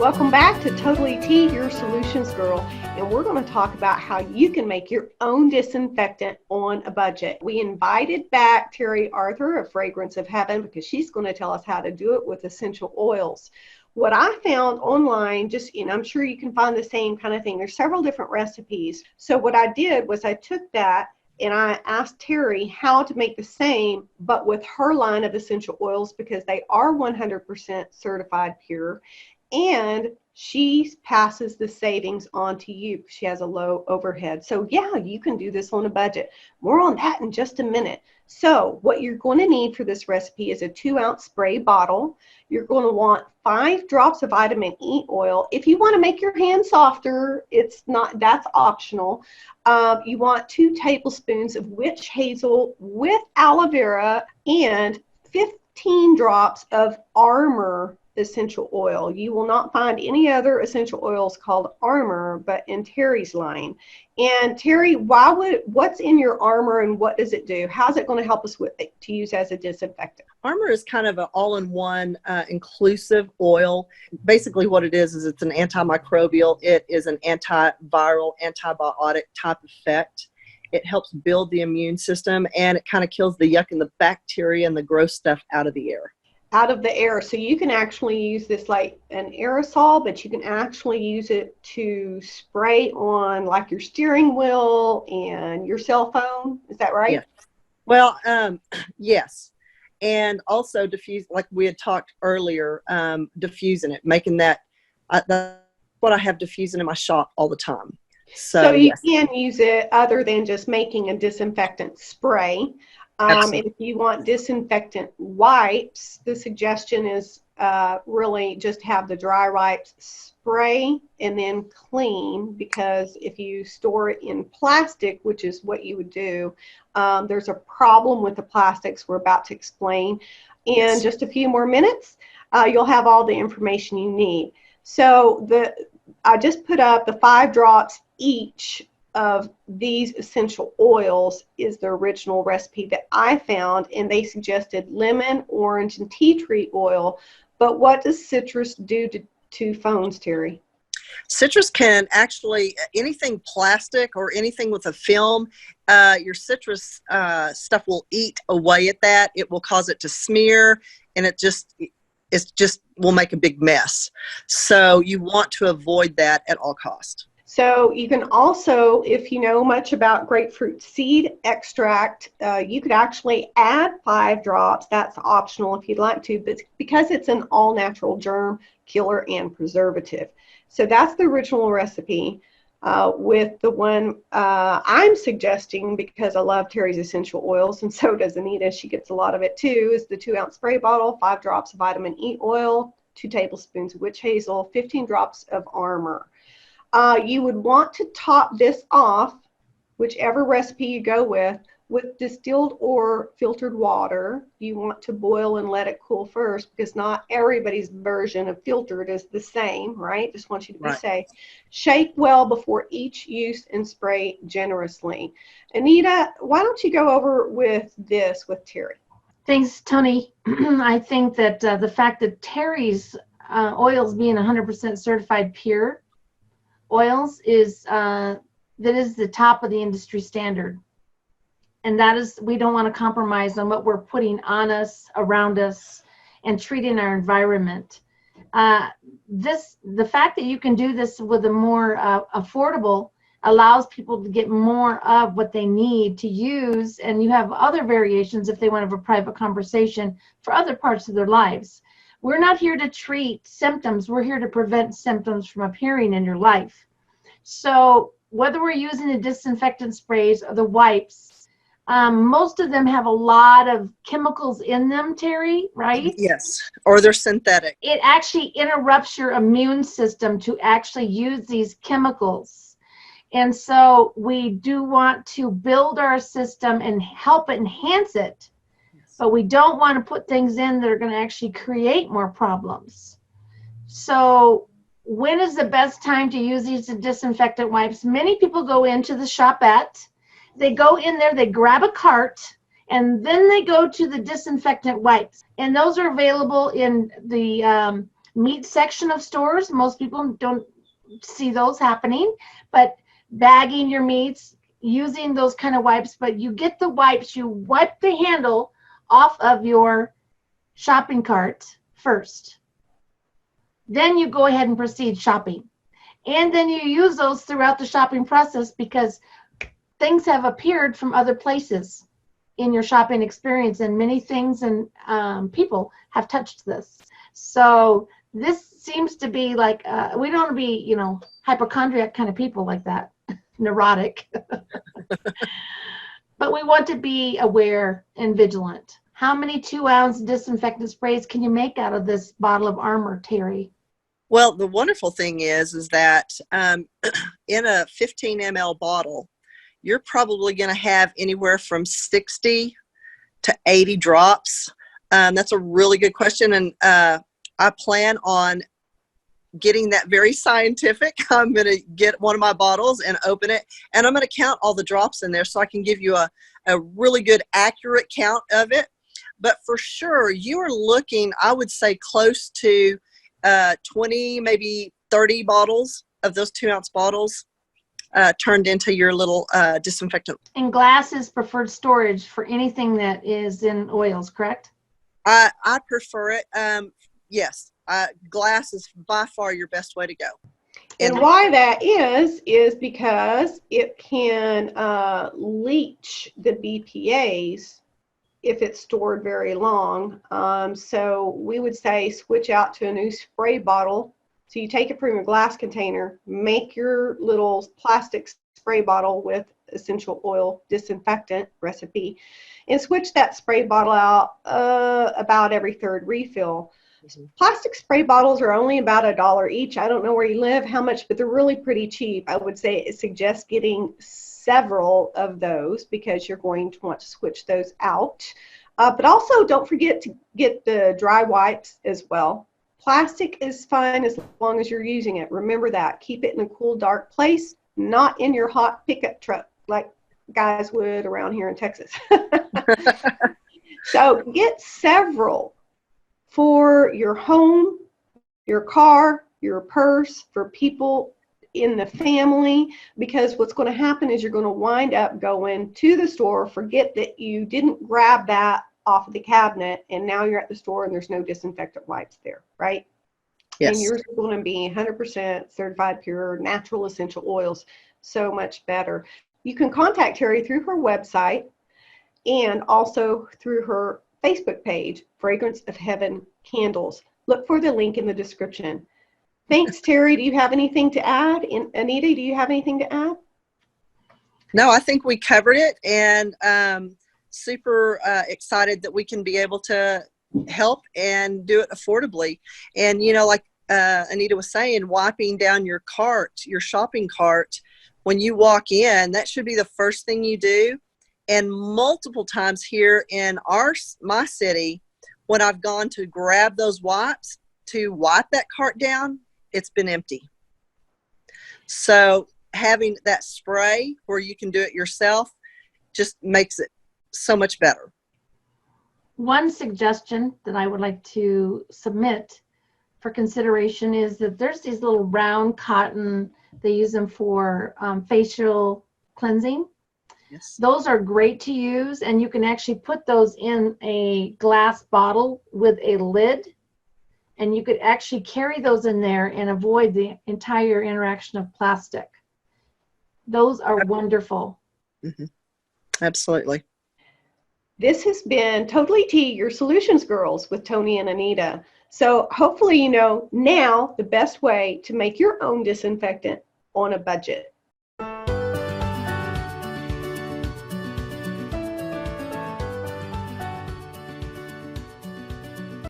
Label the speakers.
Speaker 1: Welcome back to TotallyT, your solutions girl, and we're going to talk about how you can make your own disinfectant on a budget. We invited back Terry Arthur of Fragrance of Heaven because she's going to tell us how to do it with essential oils. What I found online, I'm sure you can find the same kind of thing. There's several different recipes. So what I did was I took that and I asked Terry how to make the same, but with her line of essential oils because they are 100% certified pure. And she passes the savings on to you. She has a low overhead. So yeah, you can do this on a budget. More on that in just a minute. So what you're going to need for this recipe is a 2-ounce spray bottle. You're going to want 5 drops of vitamin E oil. If you want to make your hand softer, that's optional. You want 2 tablespoons of witch hazel with aloe vera and 15 drops of Armor essential oil. You will not find any other essential oils called Armor, but in Terry's line. And Terry, what's in your Armor and what does it do? How's it going to help us to use as a disinfectant?
Speaker 2: Armor is kind of an all-in-one inclusive oil. Basically what it is it's an antimicrobial. It is an antiviral, antibiotic type effect. It helps build the immune system, and it kind of kills the yuck and the bacteria and the gross stuff out of the air.
Speaker 1: Out of the air. So you can actually use this like an aerosol, but you can actually use it to spray on like your steering wheel and your cell phone. Is that right?
Speaker 2: Yes. Well, yes. And also diffuse, like we had talked earlier, diffusing it, making that's what I have diffusing in my shop all the time. So
Speaker 1: you
Speaker 2: yes.
Speaker 1: can use it other than just making a disinfectant spray. If you want disinfectant wipes, the suggestion is really just have the dry wipes spray and then clean, because if you store it in plastic, which is what you would do, there's a problem with the plastics we're about to explain. In just a few more minutes, you'll have all the information you need. So I just put up the 5 drops each of these essential oils is the original recipe that I found, and they suggested lemon, orange, and tea tree oil. But what does citrus do to phones, Terry?
Speaker 2: Citrus can actually, anything plastic or anything with a film, your citrus stuff will eat away at that. It will cause it to smear, and it just will make a big mess. So you want to avoid that at all costs.
Speaker 1: So you can also, if you know much about grapefruit seed extract, you could actually add 5 drops. That's optional if you'd like to, but because it's an all-natural germ killer and preservative. So that's the original recipe. With the one I'm suggesting, because I love Terry's essential oils, and so does Anita, she gets a lot of it too, is the 2-ounce spray bottle, 5 drops of vitamin E oil, 2 tablespoons of witch hazel, 15 drops of Armor. You would want to top this off, whichever recipe you go with distilled or filtered water. You want to boil and let it cool first, because not everybody's version of filtered is the same, right? Just want you to be safe. Shake well before each use and spray generously. Anita, why don't you go over with this with Terry?
Speaker 3: Thanks, Tony. I think that the fact that Terry's oils being 100% certified pure oils is the top of the industry standard, and that is, we don't want to compromise on what we're putting on us, around us, and treating our environment. The fact that you can do this with a more affordable allows people to get more of what they need to use, and you have other variations if they want to have a private conversation for other parts of their lives. We're not here to treat symptoms. We're here to prevent symptoms from appearing in your life. So whether we're using the disinfectant sprays or the wipes, most of them have a lot of chemicals in them, Terry, right?
Speaker 2: Yes, or they're synthetic.
Speaker 3: It actually interrupts your immune system to actually use these chemicals. And so we do want to build our system and help enhance it. But we don't want to put things in that are going to actually create more problems. So when is the best time to use these disinfectant wipes? Many people go into the shopette, they go in there, they grab a cart, and then they go to the disinfectant wipes. And those are available in the meat section of stores, most people don't see those happening, but bagging your meats, using those kind of wipes, but you get the wipes, you wipe the handle off of your shopping cart first. Then you go ahead and proceed shopping. And then you use those throughout the shopping process because things have appeared from other places in your shopping experience, and many things and people have touched this. So this seems to be like, we don't want to be, you know, hypochondriac kind of people like that, neurotic. But we want to be aware and vigilant. How many 2-ounce disinfectant sprays can you make out of this bottle of Armor, Terry?
Speaker 2: Well, the wonderful thing is that in a 15 ml bottle, you're probably going to have anywhere from 60 to 80 drops. That's a really good question. And I plan on getting that very scientific. I'm going to get one of my bottles and open it, and I'm going to count all the drops in there so I can give you a really good, accurate count of it. But for sure, you are looking, I would say, close to 20, maybe 30 bottles of those 2-ounce bottles turned into your little disinfectant.
Speaker 3: And glass is preferred storage for anything that is in oils, correct?
Speaker 2: I prefer it. Yes, glass is by far your best way to go.
Speaker 1: And why that is because it can leach the BPAs if it's stored very long. So we would say switch out to a new spray bottle. So you take it from your glass container, make your little plastic spray bottle with essential oil disinfectant recipe, and switch that spray bottle out about every third refill. Plastic spray bottles are only about $1 each. I don't know where you live, how much, but they're really pretty cheap. I would say it suggests getting several of those because you're going to want to switch those out. But also don't forget to get the dry wipes as well. Plastic is fine as long as you're using it. Remember that. Keep it in a cool, dark place, not in your hot pickup truck like guys would around here in Texas. So get several for your home, your car, your purse, for people in the family, because what's going to happen is you're going to wind up going to the store, forget that you didn't grab that off of the cabinet, and now you're at the store and there's no disinfectant wipes there, right?
Speaker 2: Yes.
Speaker 1: And yours are going to be 100% certified pure natural essential oils. So much better. You can contact Terry through her website and also through her Facebook page, Fragrance of Heaven Candles. Look for the link in the description. Thanks, Terry. Do you have anything to add? And Anita, do you have anything to add?
Speaker 2: No, I think we covered it, and super excited that we can be able to help and do it affordably. And, you know, like Anita was saying, wiping down your cart, your shopping cart, when you walk in, that should be the first thing you do. And multiple times here in my city, when I've gone to grab those wipes to wipe that cart down, it's been empty. So having that spray where you can do it yourself just makes it so much better.
Speaker 3: One suggestion that I would like to submit for consideration is that there's these little round cotton, they use them for facial cleansing.
Speaker 2: Yes.
Speaker 3: Those are great to use, and you can actually put those in a glass bottle with a lid, and you could actually carry those in there and avoid the entire interaction of plastic. Those are wonderful.
Speaker 2: Mm-hmm. Absolutely.
Speaker 1: This has been TotallyT, your solutions girls, with Tony and Anita. So hopefully you know now the best way to make your own disinfectant on a budget.